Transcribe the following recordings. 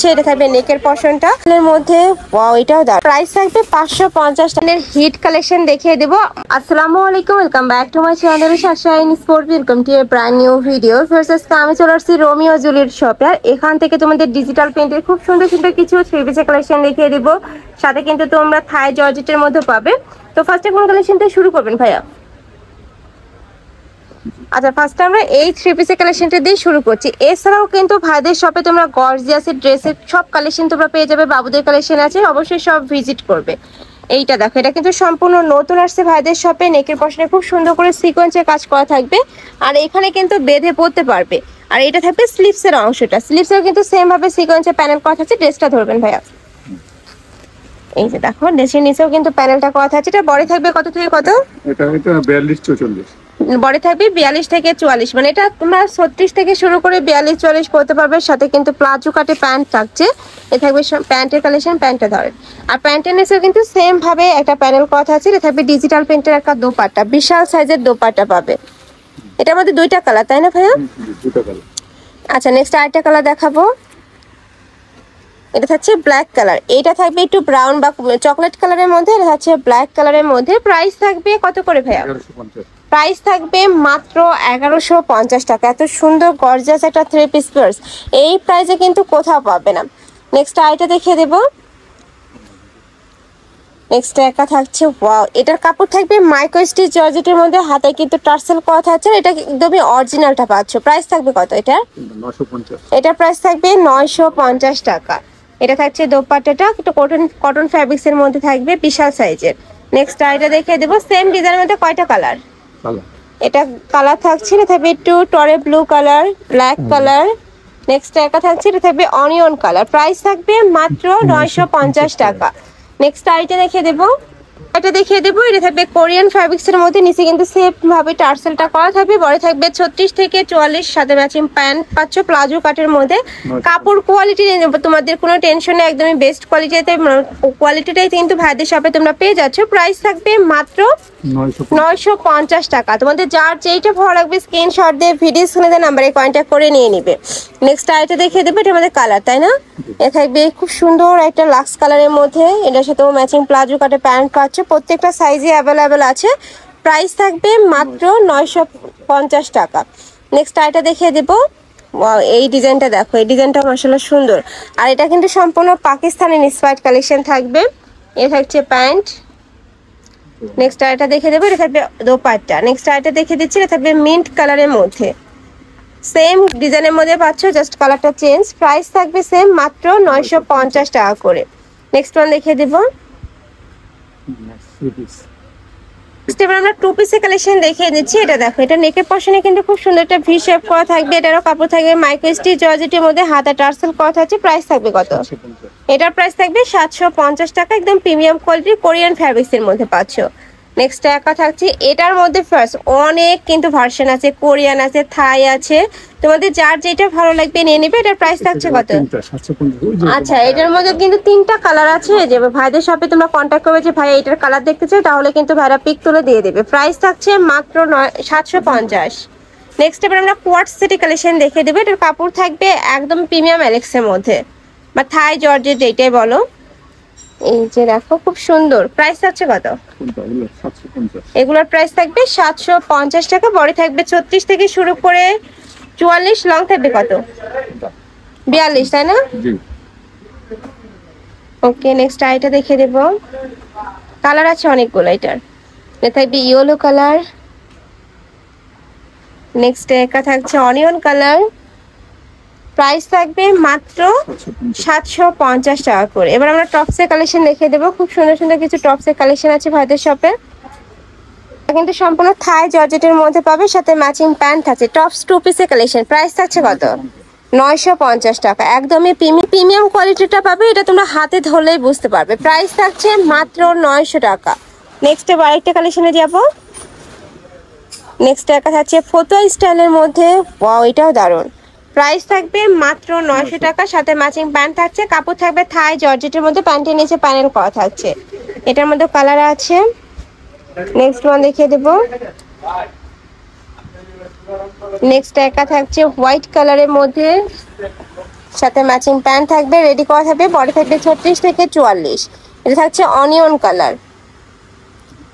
হচ্ছে এটা থাকবে নেকের পশনটা এর মধ্যে। ওয়াও, এটাও দারুণ। প্রাইস থাকবে 550 টাকার। হিট কালেকশন দেখিয়ে দেবো। আসসালামু আলাইকুম, welcome back to my channel Shashine sport. Welcome to a brand new video. First আমি চলে আসছি রোমিও জুলির শপে। আর এখান থেকে তোমাদের ডিজিটাল প্রিন্টের খুব সুন্দর সুন্দর কিছু থ্রি পিসের কালেকশন দেখিয়ে দিব। সাথে কিন্তু তোমরা থাই জর্জেটের মধ্যে পাবে। তো ফার্স্টে কোন কালেকশনটা শুরু করবেন ভাইয়া? আচ্ছা, ফার্স্ট আমরা এই থ্রি পিসের কালেকশনটা দিয়ে শুরু করছি। এছাড়াও কিন্তু ভাইদের শপে তোমরা গর্জিয়াসের ড্রেসের সব কালেকশন তোমরা পেয়ে যাবে। বাবুদের কালেকশন আছে, অবশ্যই সব ভিজিট করবে। এইটা দেখো, এটা কিন্তু সম্পূর্ণ নতুন আসছে ভাইদের শপে। নেকের পশনে খুব সুন্দর করে সিকোয়েন্সের কাজ করা থাকবে। আর এখানে কিন্তু বেঁধে পড়তে পারবে। আর এটা থাকবে স্লিভসের অংশটা। স্লিভসেও কিন্তু সেম ভাবে সিকোয়েন্সের প্যানেল করা থাকছে। ড্রেসটা ধরবেন ভাইয়া। এই যে দেখো, ড্রেসের নিচেও কিন্তু প্যানেলটা করা থাকছে। এটা বডি থাকবে কত থেকে কত? এটা 42-44। বডি থাকবে 42 থেকে 44, মানে এটা তোমরা 36 থেকে শুরু করে 42-44 পরতে পারবে। সাথে কিন্তু প্লাজো কাটে প্যান্ট থাকছে। এ থাকবে প্যান্টের কালেকশন, প্যান্টটা ধরে। আর প্যান্টের নিচেও কিন্তু সেম ভাবে একটা প্যানেল করা আছে। এটা থাকবে ডিজিটাল প্রিন্টের একটা দোপাট্টা, বিশাল সাইজের দোপাট্টা পাবে। এটার মধ্যে দুইটা কালার, তাই না ভাইয়া? দুটো কালার। আচ্ছা, নেক্সট আরেকটা কালার দেখাবো। এটা থাকছে ব্ল্যাক কালার। এটা থাকবে একটু ব্রাউন বা চকলেট কালারের মধ্যে। এটা থাকছে ব্ল্যাক কালারের মধ্যে। প্রাইস থাকবে কত করে ভাইয়া? 1150। প্রাইস থাকবে মাত্র 1150 টাকা। এত সুন্দর গর্জিয়াস একটা থ্রি পিস পার্স এই প্রাইসে কিন্তু কোথাও পাবে না। নেক্সট আইটা দেখিয়ে দেবো। নেক্সট একটা থাকছে, ওয়াও, এটার কাপড় থাকবে মাইক্রো স্টিচ জর্জেটের মধ্যে। হাতে কিন্তু টার্সেল করা থাকছে। এটা একদমই অরিজিনালটা পাচ্ছ। প্রাইস থাকবে কত এটা? 950। এটার প্রাইস থাকবে 950 টাকা। এটা থাকছে দোপাট্টাটা একটু কটন ফ্যাব্রিক্স এর মধ্যে থাকবে, বিশাল সাইজের। নেক্সট আইটা দেখিয়ে দেবো। সেম ডিজাইনের মধ্যে কয়টা কালার? এটা কালার থাকছে, এটা থাকবে একটু টরে blue colour, black colour. Next একটা থাকছে, এটা থাকবে অনিয়ন কালার। প্রাইস থাকবে মাত্র 950 টাকা। নেক্সট আইটা দেখিয়ে দেবো। এটা দেখিয়ে দেবো। এটা থাকবে কোরিয়ান ফ্যাব্রিক্স এর মধ্যে। নিচে কিন্তু সেম ভাবে টার্সেলটা করা থাকবে। বড় থাকবে 36 থেকে 44, সাথে ম্যাচিং প্যান্ট পাচ্ছ প্লাজো কাটের মধ্যে। কাপড় কোয়ালিটি তোমাদের কোনো টেনশন নেই, একদমই বেস্ট কোয়ালিটিতে। কোয়ালিটিটাই কিন্তু ভাইদের শপে তোমরা পেয়ে যাচ্ছ। প্রাইস থাকবে মাত্র 950 টাকা। তোমাদের যার যেইটা ভালো লাগবে স্ক্রিনশট দিয়ে ভিডিও স্ক্রিনে নাম্বারে কন্ট্যাক্ট করে নিয়ে নিবে। নেক্সট আইটা দেখিয়ে দেবো। এটা আমাদের কালার, তাই না? এ থাকবে খুব সুন্দর একটা লাক্স কালারের মধ্যে। এটার সাথেও ম্যাচিং প্লাজো কাটে প্যান্ট পাচ্ছ। প্রত্যেকটা সাইজে অ্যাভেলেবেল আছে। প্রাইস থাকবে মাত্র 950 টাকা। নেক্সট আইটা দেখিয়ে দেবো। ওয়াও, এই ডিজাইনটা দেখো, এই ডিজাইনটা মাশাআল্লাহ সুন্দর। আর এটা কিন্তু সম্পূর্ণ পাকিস্তানি ইন্সপায়ার্ড কালেকশন থাকবে। এ থাকছে প্যান্ট। নেক্সট আইটা দেখে দেবো। এটা থাকবে দোপাট্টা। নেক্সট আইটা দেখে দিচ্ছি। এটা থাকবে মিন্ট কালারের মধ্যে। সেম ডিজাইনের মধ্যে পাচ্ছ, জাস্ট কালারটা চেঞ্জ। প্রাইস থাকবে সেম, মাত্র 950 টাকা করে। নেক্সট ওয়ান দেখিয়ে দেবো। এবার আমরা টু পিসের কালেকশন দেখিয়ে দিচ্ছি। এটা দেখো, এটা নেকের পশনে কিন্তু খুব সুন্দর একটা ভি শেপ করা থাকবে। এটারও কাপড় থাকবে মাইক্রো স্টিচ জর্জেটের মধ্যে। হাতা টার্সেল করা থাকছে। প্রাইস থাকবে কত? এটার প্রাইস থাকবে 750 টাকা। একদম প্রিমিয়াম কোয়ালিটির কোরিয়ান ফ্যাব্রিক্স এর মধ্যে পাচ্ছ। নেক্সট একা থাকছে, এটার মধ্যে ফার্স্ট অনেক কিন্তু ভার্সন আছে, কোরিয়ান আছে, থাই আছে। তোমাদের যার যেটা ভালো লাগবে নিয়ে নেবে। এটার প্রাইস থাকছে কত? আচ্ছা, এটার মধ্যে কিন্তু 3টা কালার আছে। যে ভাইদের শপে তোমরা কন্ট্যাক্ট করবে যে ভাই এটার কালার দেখতে চাই, তাহলে কিন্তু ভাইরা পিক তুলে দিয়ে দেবে। প্রাইস থাকছে মাত্র 750। নেক্সট এবার আমরা কোয়ার্ট সেটি কালেকশন দেখে দেবো। এটার কাপড় থাকবে একদম প্রিমিয়াম এলেক্সের মধ্যে বা থাই জর্জেট, যেটাই বলো। এই যে দেখো, খুব সুন্দর। প্রাইস থাকছে কত? এগুলোর প্রাইস থাকবে 750 টাকা। বড় থাকবে 36 থেকে শুরু করে 44, লং থাকবে কত? 42, তাই না? ওকে, নেক্সট আইটা দেখে দেবো। কালার আছে অনেকগুলো এটার। এটা থাকবে ইয়েলো কালার। নেক্সট একা থাকছে অনিয়ন কালার। প্রাইস থাকবে মাত্র 750 টাকা করে। এবার আমরা টপসের কালেকশন দেখিয়ে দেবো। খুব সুন্দর সুন্দর কিছু টপসের কালেকশন আছে ভাইদের শপে। কিন্তু সম্পূর্ণ থাই জর্জেটের মধ্যে পাবে, সাথে ম্যাচিং প্যান্ট আছে। টপস টু পিসের কালেকশন। প্রাইস থাকছে কত? 950 টাকা। একদমই প্রিমিয়াম কোয়ালিটিটা পাবে। এটা তোমরা হাতে ধরলেই বুঝতে পারবে। প্রাইস থাকছে মাত্র 900 টাকা। নেক্সট আরেকটা কালেকশনে যাব। নেক্সট একটা থাকছে ফতুয়া স্টাইলের মধ্যে। ওয়াও, এটাও দারুণ। প্রাইস থাকবে মাত্র 900 টাকা। সাথে ম্যাচিং প্যান্ট থাকছে। কাপড় থাকবে থাই জর্জেটের মধ্যে। প্যান্টের নিচে প্যানেল করা থাকছে। এটার মধ্যে কালার আছে। নেক্সট ওয়ান দেখিয়ে দেবো। নেক্সট একা থাকছে হোয়াইট কালারের মধ্যে। সাথে ম্যাচিং প্যান্ট থাকবে, রেডি করা থাকবে, বডি থাকবে 36 থেকে 44। এটা থাকছে অনিয়ন কালার।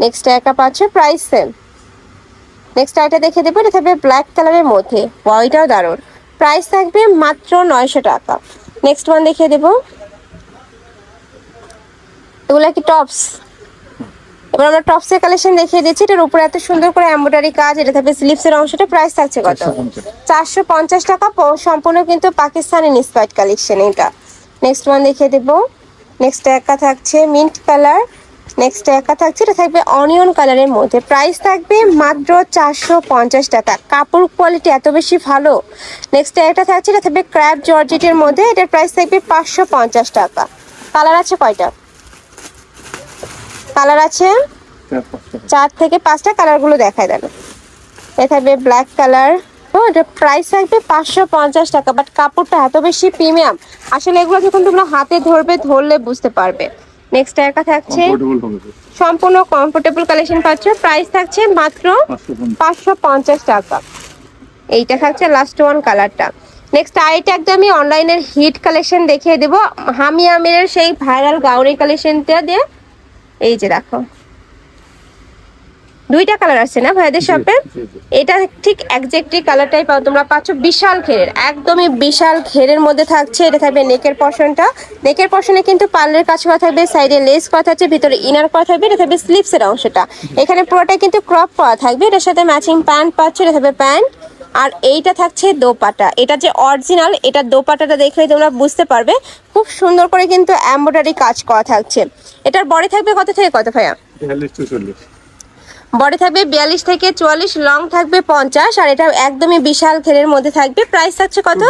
নেক্সট একটা পাচ্ছে প্রাইস সেম। নেক্সট আইটা দেখে দেবো, এটা থাকবে ব্ল্যাক কালারের মধ্যে, ওয়াইটাও দারুণ, প্রাইস থাকবে মাত্র 900 টাকা। নেক্সট ওয়ান দেখিয়ে দেবো, এগুলো কি টপস। এবার আমরা টপসের কালেকশন দেখিয়ে দিচ্ছি। এটার উপরে এত সুন্দর করে এমব্রয়ডারি কাজ, এটা থাকবে স্লিভসের অংশটা, প্রাইস থাকছে কত? 450 টাকা। সম্পূর্ণ কিন্তু পাকিস্তানি ইন্সপায়ার্ড কালেকশন এটা। নেক্সট ওয়ান দেখিয়ে দেবো, নেক্সট একটা থাকছে মিন্ট কালার, নেক্সট একটা থাকছে, এটা থাকবে অনিয়ন কালারের মধ্যে, প্রাইস থাকবে মাত্র 450 টাকা। কাপড় কোয়ালিটি এত বেশি ভালো। নেক্সট একটা থাকছে, এটা থাকবে ক্র্যাপ জর্জেটের মধ্যে, এটার প্রাইস থাকবে 550 টাকা। কালার আছে কয়টা? কালার আছে 4 থেকে 5টা, কালারগুলো দেখায় দেন। এটা থাকবে ব্ল্যাক কালার, এটা প্রাইস থাকবে 550 টাকা। বাট কাপড়টা এত বেশি প্রিমিয়াম, আসলে এগুলো যখন তোমরা হাতে ধরলে বুঝতে পারবে। নেক্সট একটা থাকছে সম্পূর্ণ কমফোর্টেবল কালেকশন পাচ্ছ, প্রাইস থাকছে মাত্র 550 টাকা। এইটা থাকছে লাস্ট ওয়ান কালারটা। নেক্সট আইটা একদমই অনলাইনের হিট কালেকশন দেখিয়ে দেবো, হামি আমিরের সেই ভাইরাল গাউরি কালেকশনটা দিয়ে। এই যে দেখো, দুইটা কালার আছে না ভাইদের শপে, এটা ঠিক এক্স্যাক্টলি কালারটাই পাও তোমরা পাচ্ছ বিশাল ঘেরের, একদমই বিশাল ঘেরের মধ্যে থাকছে। এটা থাকবে নেকের পশনটা, নেকের পশনে কিন্তু পার্লের কাজ করা থাকবে, সাইডে লেস করা থাকছে, ভিতরে ইনার করা থাকবে, এটা থাকবে স্লিভসের অংশটা, এখানে পুরোটাই কিন্তু ক্রপ করা থাকবে। এটার সাথে ম্যাচিং প্যান্ট পাচ্ছ, এটা থাকবে প্যান্ট। আর এইটা থাকছে দোপাটা, এটা যে অরিজিনাল, এটা দোপাটাটা দেখলেই তোমরা বুঝতে পারবে, খুব সুন্দর করে কিন্তু এমব্রয়ডারি কাজ করা থাকছে। এটার বডি থাকবে কত থেকে কত ভাইয়া? 42-44। বডি থাকবে 42 থেকে 44, লং থাকবে 50, আর এটা একদমই বিশাল ঘেরের মধ্যে থাকবে। প্রাইস থাকছে কত?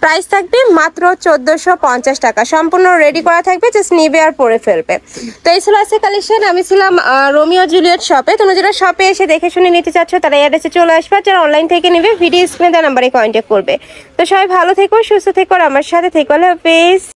প্রাইস থাকবে মাত্র 1450 টাকা। সম্পূর্ণ রেডি করা থাকবে, জাস্ট নিবে আর পরে ফেলবে। তো এই ছিল আজকে কালেকশন। আমি ছিলাম রোমিও জুলিয়েট শপে। তোমরা যারা শপে এসে দেখে শুনে নিতে চাচ্ছ তারা অ্যাড্রেসে চলে আসবে, যারা অনলাইন থেকে নেবে ভিডিও স্ক্রিনে দেওয়া নাম্বারে কন্ট্যাক্ট করবে। তো সবাই ভালো থেকো, সুস্থ থেকো, আর আমার সাথে থেকো। আল্লাহ হাফেজ।